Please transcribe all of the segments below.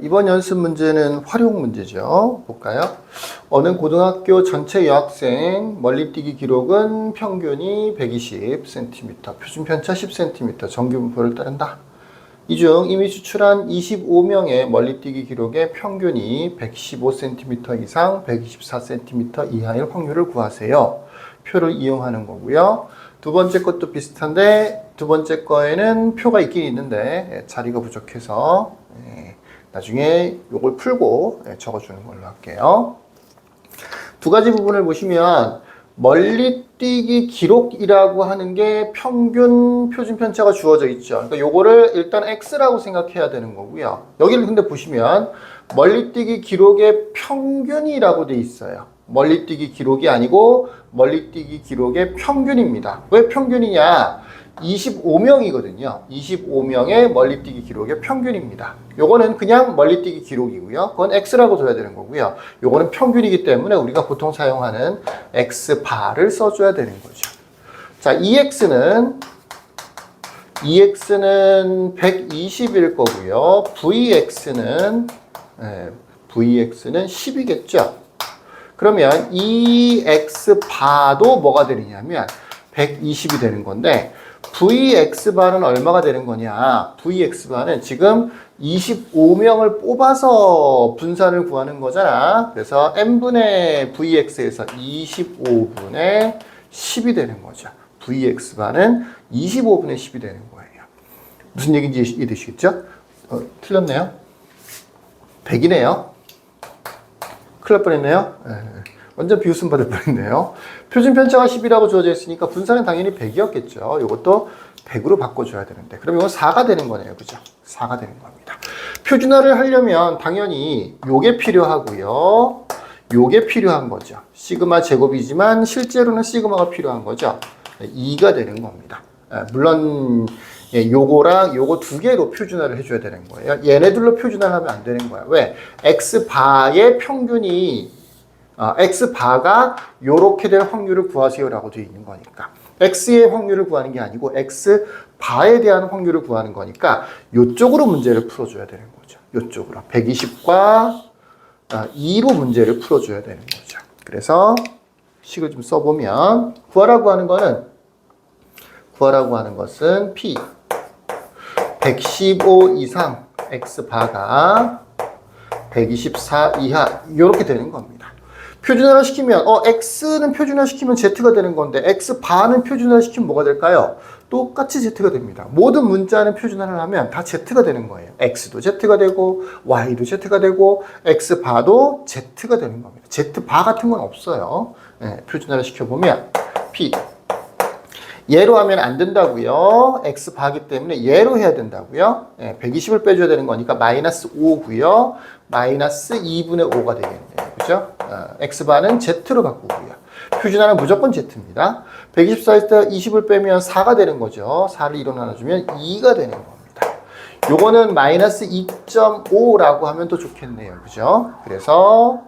이번 연습 문제는 활용 문제죠. 볼까요? 어느 고등학교 전체 여학생 멀리뛰기 기록은 평균이 120cm, 표준 편차 10cm, 정규 분포를 따른다. 이 중 이미 추출한 25명의 멀리뛰기 기록의 평균이 115cm 이상, 124cm 이하일 확률을 구하세요. 표를 이용하는 거고요. 두 번째 것도 비슷한데 두 번째 거에는 표가 있긴 있는데 자리가 부족해서 나중에 이걸 풀고 적어주는 걸로 할게요. 두 가지 부분을 보시면 멀리뛰기 기록이라고 하는 게 평균 표준 편차가 주어져 있죠. 그러니까 요거를 일단 X라고 생각해야 되는 거고요. 여기를 근데 보시면 멀리뛰기 기록의 평균이라고 돼 있어요. 멀리뛰기 기록이 아니고 멀리뛰기 기록의 평균입니다. 왜 평균이냐? 25명이거든요. 25명의 멀리뛰기 기록의 평균입니다. 요거는 그냥 멀리뛰기 기록이고요. 그건 X라고 둬야 되는 거고요. 요거는 평균이기 때문에 우리가 보통 사용하는 X바를 써줘야 되는 거죠. 자, EX는 120일 거고요. VX는 10이겠죠. 그러면 EX바도 뭐가 되느냐면 120이 되는 건데 VX바는 얼마가 되는 거냐? VX바는 지금 25명을 뽑아서 분산을 구하는 거잖아. 그래서 n분의 VX에서 25분의 10이 되는 거죠. VX바는 25분의 10이 되는 거예요. 무슨 얘기인지 이해되시겠죠? 틀렸네요. 100이네요. 큰일 날 뻔했네요. 완전 비웃음 받을 뻔했네요. 표준 편차가 10이라고 주어져 있으니까 분산은 당연히 100이었겠죠. 이것도 100으로 바꿔줘야 되는데. 그럼 이건 4가 되는 거네요. 그죠? 4가 되는 겁니다. 표준화를 하려면 당연히 요게 필요하고요. 요게 필요한 거죠. 시그마 제곱이지만 실제로는 시그마가 필요한 거죠. 2가 되는 겁니다. 물론 요거랑 요거 두 개로 표준화를 해줘야 되는 거예요. 얘네들로 표준화를 하면 안 되는 거야. 왜? X바의 평균이 X바가 요렇게 될 확률을 구하세요라고 되어 있는 거니까 X의 확률을 구하는 게 아니고 X바에 대한 확률을 구하는 거니까 요쪽으로 문제를 풀어줘야 되는 거죠. 요쪽으로 120과 2로 문제를 풀어줘야 되는 거죠. 그래서 식을 좀 써보면 구하라고 하는 것은 P 115 이상 X바가 124 이하 이렇게 되는 겁니다. 표준화를 시키면 X는 표준화 시키면 Z가 되는 건데 X바는 표준화 시키면 뭐가 될까요? 똑같이 Z가 됩니다. 모든 문자는 표준화를 하면 다 Z가 되는 거예요. X도 Z가 되고 Y도 Z가 되고 X바도 Z가 되는 겁니다. Z바 같은 건 없어요. 표준화를 시켜보면 P 얘로 하면 안 된다고요. X바기 때문에 얘로 해야 된다고요. 120을 빼줘야 되는 거니까 마이너스 5고요. 마이너스 2분의 5가 되겠네요. 그죠? X바는 Z로 바꾸고요. 표준화는 무조건 Z입니다. 124에서 20을 빼면 4가 되는 거죠. 4를 2로 나눠주면 2가 되는 겁니다. 요거는 마이너스 2.5라고 하면 더 좋겠네요. 그죠? 그래서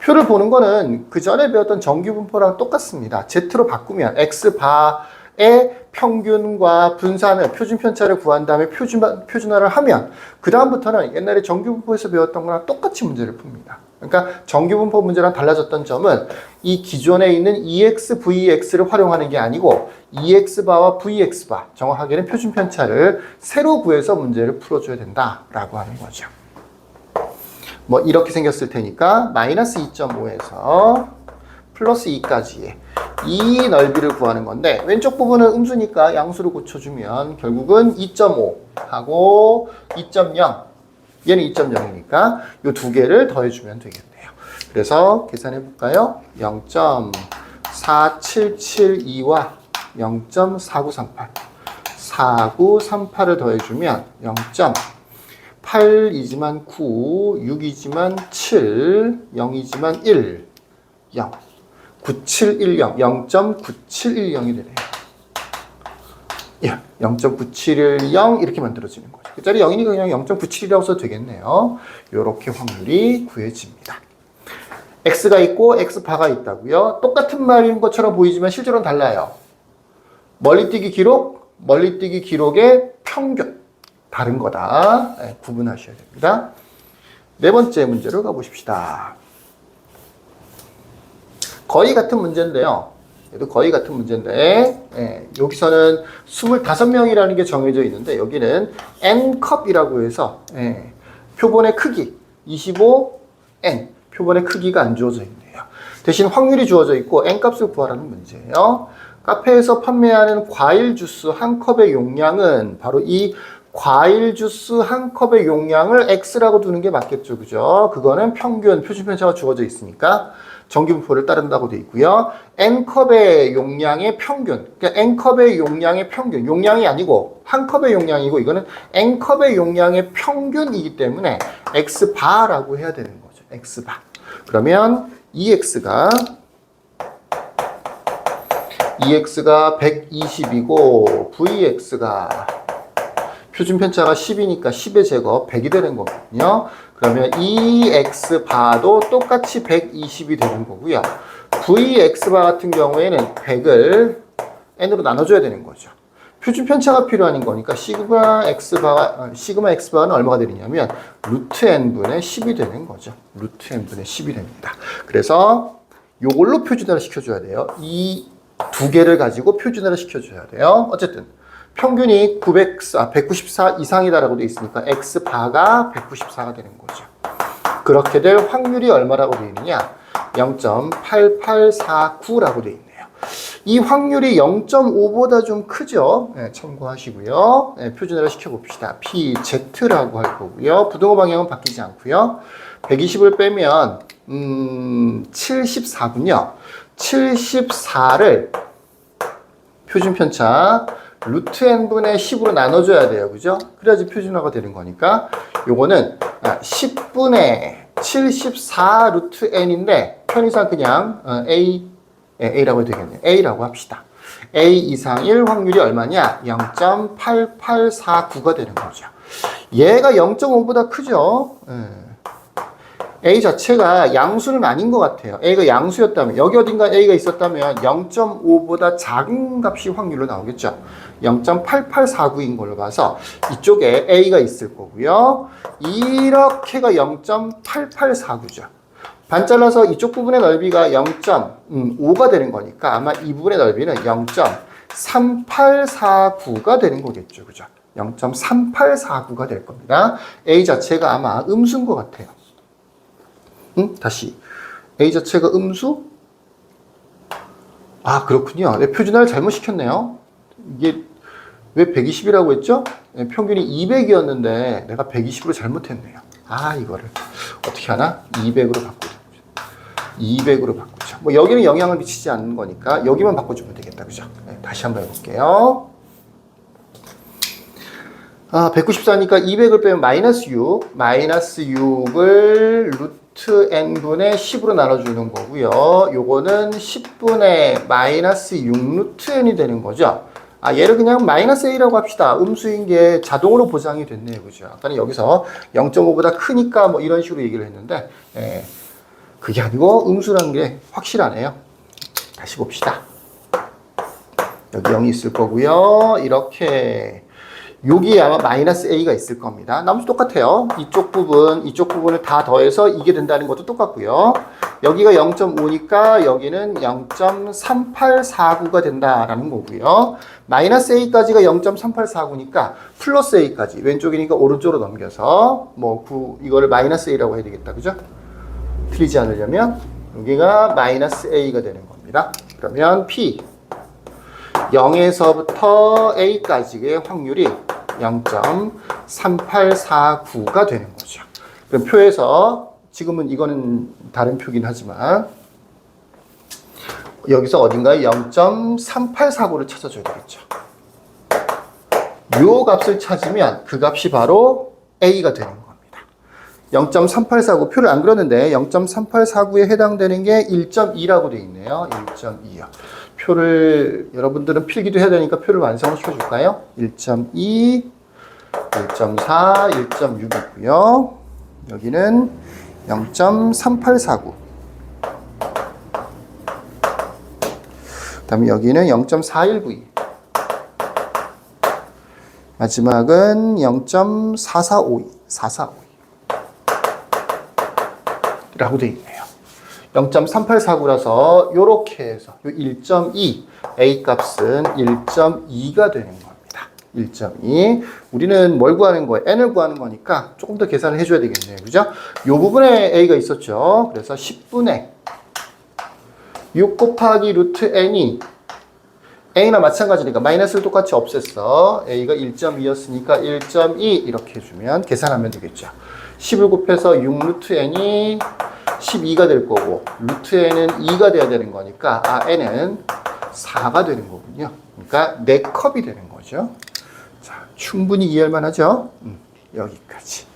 표를 보는 거는 그 전에 배웠던 정규분포랑 똑같습니다. Z로 바꾸면 X바의 평균과 분산을 표준 편차를 구한 다음에 표준화를 하면 그 다음부터는 옛날에 정규분포에서 배웠던 거랑 똑같이 문제를 풉니다. 그러니까 정규분포 문제랑 달라졌던 점은 이 기존에 있는 EX, VX를 활용하는 게 아니고 EX바와 VX바, 정확하게는 표준 편차를 새로 구해서 문제를 풀어줘야 된다라고 하는 거죠. 뭐 이렇게 생겼을 테니까 마이너스 2.5에서 플러스 2까지의 이 넓이를 구하는 건데 왼쪽 부분은 음수니까 양수로 고쳐주면 결국은 2.5 하고 2.0 얘는 2.0이니까 이 두 개를 더해주면 되겠네요. 그래서 계산해 볼까요? 0.4772와 0.4938 4938을 더해주면 8이지만 9, 6이지만 7, 0이지만 1, 0. 9710, 0.9710이 되네요. 0.9710 이렇게 만들어지는 거죠. 그 자리 0이니까 그냥 0.97이라고 써도 되겠네요. 이렇게 확률이 구해집니다. X가 있고 X바가 있다고요. 똑같은 말인 것처럼 보이지만 실제로는 달라요. 멀리뛰기 기록의 평균. 다른 거다. 네, 구분하셔야 됩니다. 네 번째 문제로 가보십시다. 거의 같은 문제인데요. 얘도 거의 같은 문제인데, 여기서는 25명이라는 게 정해져 있는데, 여기는 n컵이라고 해서, 표본의 크기, 25n, 표본의 크기가 안 주어져 있네요. 대신 확률이 주어져 있고, n값을 구하라는 문제예요. 카페에서 판매하는 과일 주스 한 컵의 용량은 바로 이 과일 주스 한 컵의 용량을 X라고 두는 게 맞겠죠. 그죠? 그거는 평균, 표준편차가 주어져 있으니까 정기분포를 따른다고 되어 있고요. N컵의 용량의 평균, 그러니까 N컵의 용량의 평균, 용량이 아니고 한 컵의 용량이고 이거는 N컵의 용량의 평균이기 때문에 X바라고 해야 되는 거죠. X바. 그러면 EX가 120이고 VX가 표준 편차가 10이니까 10의 제곱 100이 되는 거거든요. 그러면 EX바도 똑같이 120이 되는 거고요. VX바 같은 경우에는 100을 N으로 나눠줘야 되는 거죠. 표준 편차가 필요한 거니까 시그마 X바는 얼마가 되느냐면 루트 N분의 10이 되는 거죠. 루트 N분의 10이 됩니다. 그래서 요걸로 표준화를 시켜줘야 돼요. 이 두 개를 가지고 표준화를 시켜줘야 돼요. 어쨌든 평균이 194 이상이다라고 되어 있으니까 X바가 194가 되는 거죠. 그렇게 될 확률이 얼마라고 되어 있느냐? 0.8849라고 되어 있네요. 이 확률이 0.5보다 좀 크죠? 네, 참고하시고요. 네, 표준화를 시켜봅시다. PZ라고 할 거고요. 부등호 방향은 바뀌지 않고요. 120을 빼면 74군요. 74를 표준편차 루트 n분의 10으로 나눠줘야 돼요. 그죠? 그래야지 표준화가 되는 거니까 요거는 10분의 74 루트 n인데 편의상 그냥 A라고 해도 되겠네요. A라고 합시다. A 이상일 확률이 얼마냐? 0.8849가 되는 거죠. 얘가 0.5보다 크죠? A 자체가 양수는 아닌 것 같아요. A가 양수였다면, 여기 어딘가 A가 있었다면 0.5보다 작은 값이 확률로 나오겠죠. 0.8849인 걸로 봐서 이쪽에 A가 있을 거고요. 이렇게가 0.8849죠. 반 잘라서 이쪽 부분의 넓이가 0.5가 되는 거니까 아마 이 부분의 넓이는 0.3849가 되는 거겠죠. 그죠? 0.3849가 될 겁니다. A 자체가 아마 음수인 것 같아요. 다시. A 자체가 음수? 아, 그렇군요. 네, 표준화를 잘못 시켰네요. 이게 왜 120이라고 했죠? 네, 평균이 200이었는데 내가 120으로 잘못했네요. 아, 이거를 어떻게 하나? 200으로 바꾸죠. 200으로 바꾸죠. 뭐 여기는 영향을 미치지 않는 거니까 여기만 바꿔주면 되겠다. 그죠? 네, 다시 한번 해볼게요. 194니까 200을 빼면 마이너스 6. 마이너스 6을 루트 n분의 10으로 나눠주는 거고요. 요거는 10분의 마이너스 6 루트 n이 되는 거죠. 얘를 그냥 마이너스 a라고 합시다. 음수인 게 자동으로 보장이 됐네요. 그죠? 아까는 여기서 0.5보다 크니까 뭐 이런 식으로 얘기를 했는데, 그게 아니고 음수라는 게 확실하네요. 다시 봅시다. 여기 0이 있을 거고요. 이렇게. 여기에 아마 마이너스 a가 있을 겁니다. 나머지 똑같아요. 이쪽 부분을 다 더해서 이게 된다는 것도 똑같고요. 여기가 0.5니까 여기는 0.3849가 된다라는 거고요. 마이너스 a까지가 0.3849니까 플러스 a까지 왼쪽이니까 오른쪽으로 넘겨서 이거를 마이너스 a라고 해야 되겠다. 그죠? 틀리지 않으려면 여기가 마이너스 a가 되는 겁니다. 그러면 p 0에서부터 a까지의 확률이 0.3849가 되는 거죠. 그럼 표에서 지금은 이거는 다른 표긴 하지만 여기서 어딘가에 0.3849를 찾아줘야 되겠죠. 요 값을 찾으면 그 값이 바로 a가 되는 겁니다. 0.3849 표를 안 그렸는데 0.3849에 해당되는 게 1.2라고 되어 있네요. 1.2요. 표를 여러분들은 필기도 해야 되니까 표를 완성을 시켜줄까요? 1.2, 1.4, 1.6이고요. 여기는 0.3849. 그 다음에 여기는 0.4192. 마지막은 0.4452. 4452. 라고 되어 있네요. 0.3849라서 이렇게 해서 1.2 A 값은 1.2가 되는 겁니다. 1.2. 우리는 뭘 구하는 거예요? n을 구하는 거니까 조금 더 계산을 해줘야 되겠네요. 그죠? 이 부분에 A가 있었죠. 그래서 10분의 6 곱하기 루트 n이 A나 마찬가지니까 마이너스를 똑같이 없앴어. A가 1.2였으니까 1.2 이렇게 해주면 계산하면 되겠죠. 10을 곱해서 6 루트 n이 12가 될 거고 루트 n은 2가 돼야 되는 거니까 n은 4가 되는 거군요. 그러니까 4컵이 되는 거죠. 자, 충분히 이해할 만하죠? 여기까지.